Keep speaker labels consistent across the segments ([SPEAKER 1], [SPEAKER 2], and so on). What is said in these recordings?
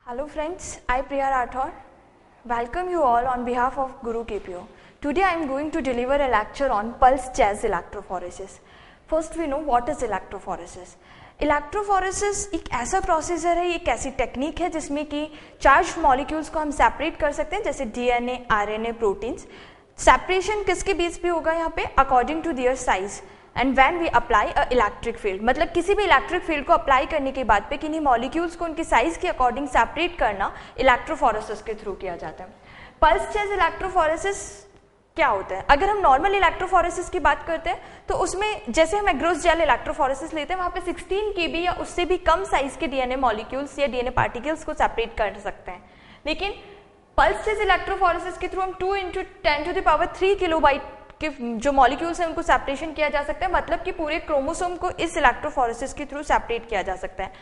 [SPEAKER 1] Hello friends, I Priya Rathore. Welcome you all on behalf of Guru KPO. Today I am going to deliver a lecture on pulse chase electrophoresis. First we know what is electrophoresis. Electrophoresis एक ऐसा procedure है, एक ऐसी technique है जिसमें कि charge molecules को हम सेपरेट कर सकते हैं, जैसे डीएनए, आरएनए, प्रोटीन्स. सेपरेशन किसके बेस पे होगा यहाँ पे? According to their size and when we apply a electric field. मतलब किसी भी इलेक्ट्रिक फील्ड को अप्लाई करने के बाद पे किन्हीं मॉलिक्यूल्स को उनकी साइज के अकॉर्डिंग सेपरेट करना इलेक्ट्रोफोरेसिस के थ्रू किया जाता है. पल्स चेज इलेक्ट्रोफोरेसिस क्या होता है? अगर हम नॉर्मल इलेक्ट्रोफोरेसिस की बात करते हैं तो उसमें जैसे हम एग्रोस जेल इलेक्ट्रोफोरेसिस लेते हैं, वहां पे 16 kb या उससे भी कम साइज के डीएनए मॉलिक्यूल्स या डीएनए पार्टिकल्स को सेपरेट कर सकते हैं. लेकिन पल्स चेज इलेक्ट्रोफोरेसिस के थ्रू हम 2 × 10⁻³ किलोबाइट के जो मॉलिक्यूल्स हैं उनको सेपरेशन किया जा सकता है. मतलब कि पूरे क्रोमोसोम को इस इलेक्ट्रोफोरेसिस के थ्रू सेपरेट किया जा सकता है.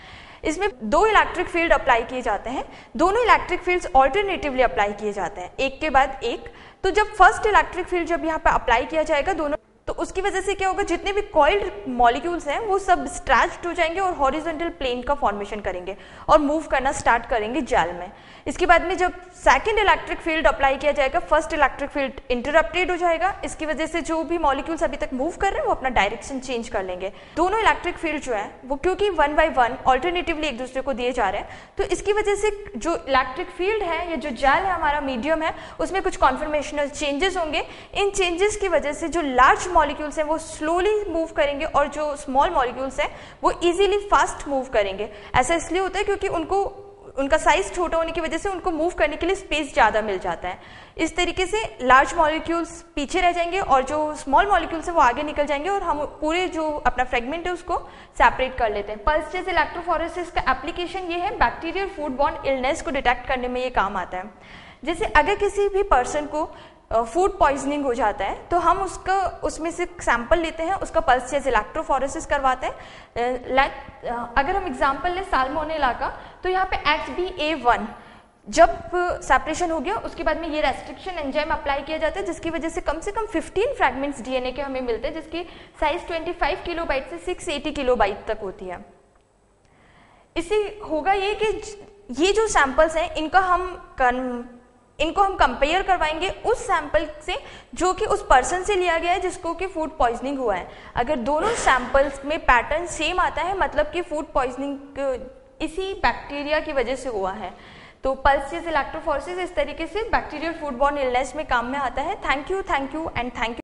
[SPEAKER 1] इसमें 2 इलेक्ट्रिक फील्ड अप्लाई किए जाते हैं. दोनों इलेक्ट्रिक फील्ड्स ऑल्टरनेटिवली अप्लाई किए जाते हैं, एक के बाद एक. तो जब फर्स्ट इलेक्ट्रिक फील्ड जब यहाँ पे अप्लाई किया जाएगा दोनों, तो उसकी वजह से क्या होगा, जितने भी कॉइल्ड मॉलिक्यूल्स हैं वो सब स्ट्रेच्ड हो जाएंगे और हॉरिजॉन्टल प्लेन का फॉर्मेशन करेंगे और मूव करना स्टार्ट करेंगे जेल में. इसके बाद में जब सेकंड इलेक्ट्रिक फील्ड अप्लाई किया जाएगा, फर्स्ट इलेक्ट्रिक फील्ड इंटरप्टेड हो जाएगा. इसकी वजह से जो भी मॉलिक्यूल्स अभी तक मूव कर रहे हैं वो अपना डायरेक्शन चेंज कर लेंगे. दोनों इलेक्ट्रिक फील्ड जो है वो क्योंकि 1 by 1 ऑल्टरनेटिवली एक दूसरे को दिए जा रहे हैं, तो इसकी वजह से जो इलेक्ट्रिक फील्ड है या जो जेल है हमारा मीडियम है उसमें कुछ कॉन्फर्मेशनल चेंजेस होंगे. इन चेंजेस की वजह से जो लार्ज मॉलिक्यूल्स हैं वो स्लोली मूव करेंगे और जो स्मॉल मॉलिक्यूल्स हैं वो इजीली फास्ट मूव करेंगे. ऐसा इसलिए होता है क्योंकि उनका साइज छोटा होने की वजह से उनको मूव करने के लिए स्पेस ज़्यादा मिल जाता है. इस तरीके से लार्ज मॉलिक्यूल्स पीछे रह जाएंगे और जो स्मॉल मॉलिक्यूल्स हैं वो आगे निकल जाएंगे और हम पूरे जो अपना फ्रेगमेंट है उसको सेपरेट कर लेते हैं. पल्स चेज इलेक्ट्रोफोरेसिस का एप्लीकेशन ये है, बैक्टीरियल फूड बॉर्न इलनेस को डिटेक्ट करने में ये काम आता है. जैसे अगर किसी भी पर्सन को फूड पॉइजनिंग हो जाता है तो हम उसमें से सैंपल लेते हैं, उसका पल्स चेज इलेक्ट्रोफोरेसिस करवाते हैं. अगर हम एग्जांपल लें साल्मोनेला का, तो यहाँ पे XBA1 जब सेपरेशन हो गया उसके बाद में ये रेस्ट्रिक्शन एंजाइम अप्लाई किया जाता है, जिसकी वजह से कम 15 फ्रैगमेंट्स डीएनए के हमें मिलते हैं, जिसकी साइज 25 किलोबाइट से 680 किलोबाइट तक होती है. इससे होगा ये कि ये जो सैंपल्स हैं इनको हम कंपेयर करवाएंगे उस सैंपल से जो कि उस पर्सन से लिया गया है जिसको कि फूड पॉइजनिंग हुआ है. अगर दोनों सैंपल्स में पैटर्न सेम आता है मतलब कि फूड पॉइजनिंग इसी बैक्टीरिया की वजह से हुआ है. तो पल्स चेज इलेक्ट्रोफोरेसिस इस तरीके से बैक्टीरियल फूड बॉर्न इलनेस में काम में आता है. Thank you and thank you.